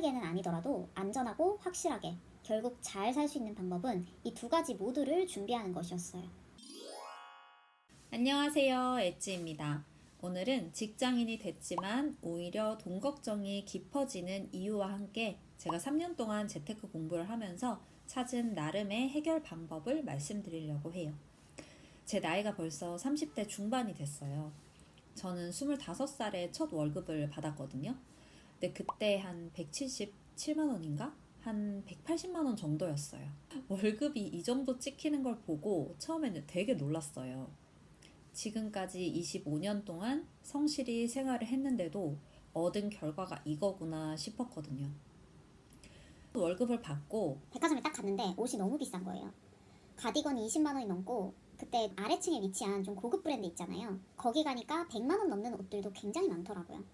빠르게는 아니더라도 안전하고 확실하게 결국 잘 살 수 있는 방법은 이 두 가지 모두를 준비하는 것이었어요. 안녕하세요, 엣지입니다. 오늘은 직장인이 됐지만 오히려 돈 걱정이 깊어지는 이유와 함께 제가 3년 동안 재테크 공부를 하면서 찾은 나름의 해결 방법을 말씀드리려고 해요. 제 나이가 벌써 30대 중반이 됐어요. 저는 25살에 첫 월급을 받았거든요. 근데 그때 한 177만 원인가? 한 180만 원 정도였어요. 월급이 이 정도 찍히는 걸 보고 처음에는 되게 놀랐어요. 지금까지 25년 동안 성실히 생활을 했는데도 얻은 결과가 이거구나 싶었거든요. 월급을 받고 백화점에 딱 갔는데 옷이 너무 비싼 거예요. 가디건이 20만 원이 넘고 그때 아래층에 위치한 좀 고급 브랜드 있잖아요. 거기 가니까 100만 원 넘는 옷들도 굉장히 많더라고요.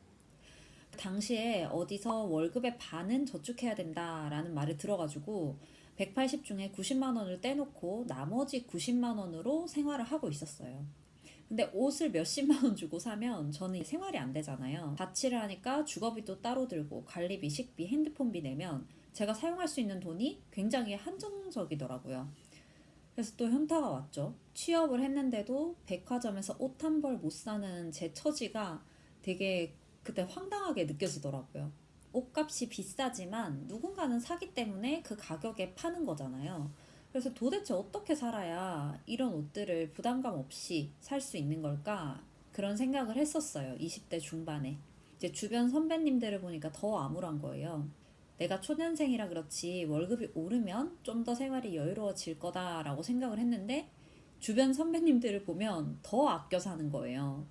당시에 어디서 월급의 반은 저축해야 된다라는 말을 들어가지고 180 중에 90만 원을 떼놓고 나머지 90만 원으로 생활을 하고 있었어요. 근데 옷을 몇십만 원 주고 사면 저는 생활이 안 되잖아요. 자취를 하니까 주거비도 따로 들고 관리비, 식비, 핸드폰비 내면 제가 사용할 수 있는 돈이 굉장히 한정적이더라고요. 그래서 또 현타가 왔죠. 취업을 했는데도 백화점에서 옷 한 벌 못 사는 제 처지가 되게 그때 황당하게 느껴지더라고요. 옷값이 비싸지만 누군가는 사기 때문에 그 가격에 파는 거잖아요. 그래서 도대체 어떻게 살아야 이런 옷들을 부담감 없이 살 수 있는 걸까? 그런 생각을 했었어요. 20대 중반에. 이제 주변 선배님들을 보니까 더 암울한 거예요. 내가 초년생이라 그렇지 월급이 오르면 좀 더 생활이 여유로워질 거다라고 생각을 했는데 주변 선배님들을 보면 더 아껴 사는 거예요.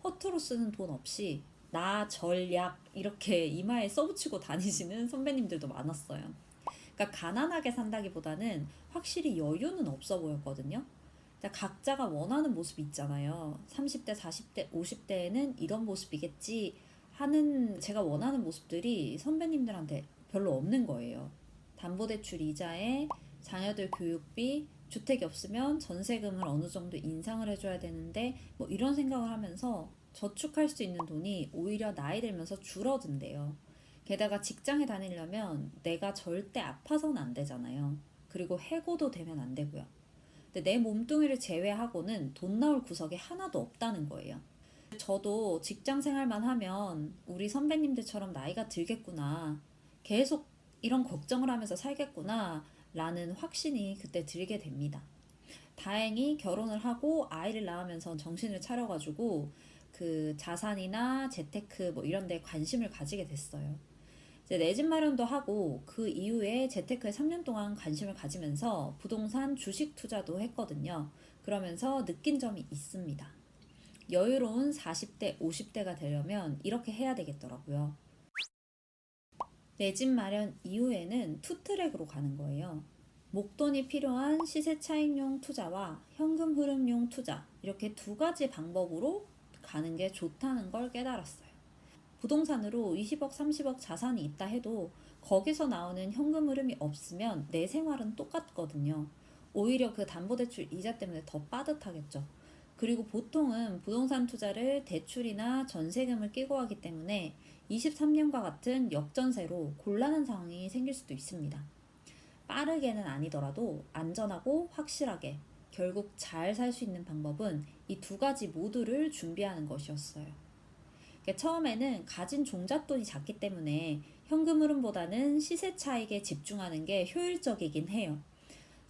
허투루 쓰는 돈 없이 나 전략 이렇게 이마에 써붙이고 다니시는 선배님들도 많았어요. 그러니까 가난하게 산다기보다는 확실히 여유는 없어 보였거든요. 각자가 원하는 모습이 있잖아요. 30대, 40대, 50대에는 이런 모습이겠지 하는 제가 원하는 모습들이 선배님들한테 별로 없는 거예요. 담보대출 이자에 자녀들 교육비, 주택이 없으면 전세금을 어느 정도 인상을 해줘야 되는데 뭐 이런 생각을 하면서 저축할 수 있는 돈이 오히려 나이 들면서 줄어든대요. 게다가 직장에 다니려면 내가 절대 아파서는 안 되잖아요. 그리고 해고도 되면 안 되고요. 근데 내 몸뚱이를 제외하고는 돈 나올 구석이 하나도 없다는 거예요. 저도 직장 생활만 하면 우리 선배님들처럼 나이가 들겠구나. 계속 이런 걱정을 하면서 살겠구나. 라는 확신이 그때 들게 됩니다. 다행히 결혼을 하고 아이를 낳으면서 정신을 차려가지고 그 자산이나 재테크 뭐 이런 데 관심을 가지게 됐어요. 이제 내 집 마련도 하고 그 이후에 재테크에 3년 동안 관심을 가지면서 부동산 주식 투자도 했거든요. 그러면서 느낀 점이 있습니다. 여유로운 40대, 50대가 되려면 이렇게 해야 되겠더라고요. 내 집 마련 이후에는 투트랙으로 가는 거예요. 목돈이 필요한 시세 차익용 투자와 현금 흐름용 투자 이렇게 두 가지 방법으로 가는 게 좋다는 걸 깨달았어요. 부동산으로 20억, 30억 자산이 있다 해도 거기서 나오는 현금 흐름이 없으면 내 생활은 똑같거든요. 오히려 그 담보대출 이자 때문에 더 빠듯하겠죠. 그리고 보통은 부동산 투자를 대출이나 전세금을 끼고 하기 때문에 23년과 같은 역전세로 곤란한 상황이 생길 수도 있습니다. 빠르게는 아니더라도 안전하고 확실하게 결국 잘 살 수 있는 방법은 이 두 가지 모두를 준비하는 것이었어요. 처음에는 가진 종잣돈이 작기 때문에 현금 흐름보다는 시세 차익에 집중하는 게 효율적이긴 해요.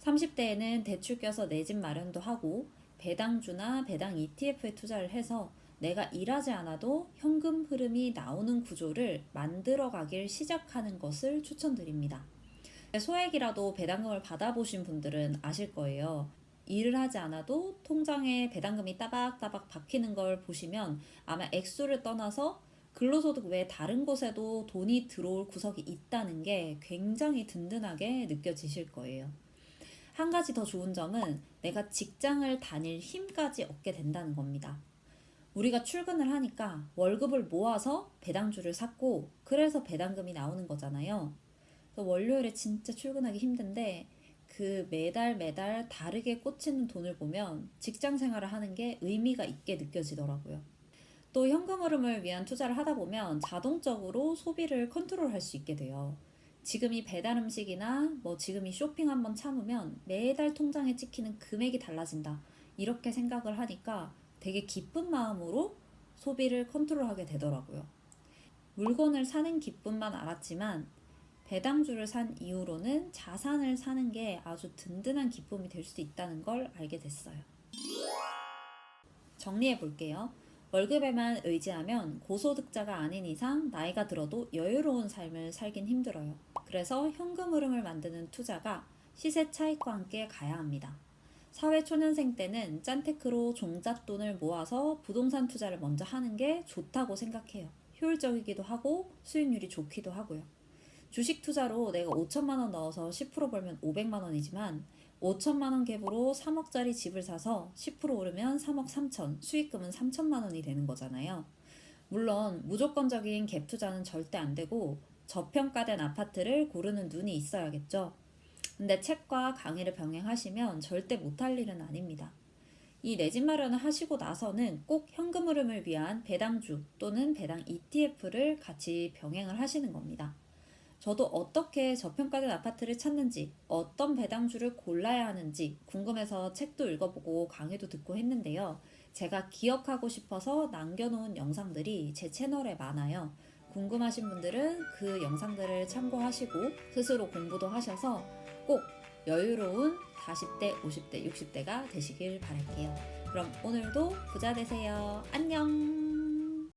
30대에는 대출 껴서 내 집 마련도 하고 배당주나 배당 ETF에 투자를 해서 내가 일하지 않아도 현금 흐름이 나오는 구조를 만들어 가길 시작하는 것을 추천드립니다. 소액이라도 배당금을 받아보신 분들은 아실 거예요. 일을 하지 않아도 통장에 배당금이 따박따박 박히는 걸 보시면 아마 액수를 떠나서 근로소득 외에 다른 곳에도 돈이 들어올 구석이 있다는 게 굉장히 든든하게 느껴지실 거예요. 한 가지 더 좋은 점은 내가 직장을 다닐 힘까지 얻게 된다는 겁니다. 우리가 출근을 하니까 월급을 모아서 배당주를 샀고 그래서 배당금이 나오는 거잖아요. 월요일에 진짜 출근하기 힘든데 그 매달 매달 다르게 꽂히는 돈을 보면 직장 생활을 하는 게 의미가 있게 느껴지더라고요. 또 현금 흐름을 위한 투자를 하다 보면 자동적으로 소비를 컨트롤할 수 있게 돼요. 지금이 배달 음식이나 지금이 쇼핑 한번 참으면 매달 통장에 찍히는 금액이 달라진다. 이렇게 생각을 하니까 되게 기쁜 마음으로 소비를 컨트롤하게 되더라고요. 물건을 사는 기쁨만 알았지만 배당주를 산 이후로는 자산을 사는 게 아주 든든한 기쁨이 될 수 있다는 걸 알게 됐어요. 정리해 볼게요. 월급에만 의지하면 고소득자가 아닌 이상 나이가 들어도 여유로운 삶을 살긴 힘들어요. 그래서 현금 흐름을 만드는 투자가 시세 차익과 함께 가야 합니다. 사회 초년생 때는 짠테크로 종잣돈을 모아서 부동산 투자를 먼저 하는 게 좋다고 생각해요. 효율적이기도 하고 수익률이 좋기도 하고요. 주식 투자로 내가 5천만 원 넣어서 10% 벌면 500만 원이지만 5천만 원 갭으로 3억짜리 집을 사서 10% 오르면 3억 3천, 수익금은 3천만 원이 되는 거잖아요. 물론 무조건적인 갭 투자는 절대 안 되고 저평가된 아파트를 고르는 눈이 있어야겠죠. 근데 책과 강의를 병행하시면 절대 못할 일은 아닙니다. 이 내 집 마련을 하시고 나서는 꼭 현금 흐름을 위한 배당주 또는 배당 ETF를 같이 병행을 하시는 겁니다. 저도 어떻게 저평가된 아파트를 찾는지, 어떤 배당주를 골라야 하는지 궁금해서 책도 읽어보고 강의도 듣고 했는데요. 제가 기억하고 싶어서 남겨놓은 영상들이 제 채널에 많아요. 궁금하신 분들은 그 영상들을 참고하시고 스스로 공부도 하셔서 꼭 여유로운 40대, 50대, 60대가 되시길 바랄게요. 그럼 오늘도 부자 되세요. 안녕!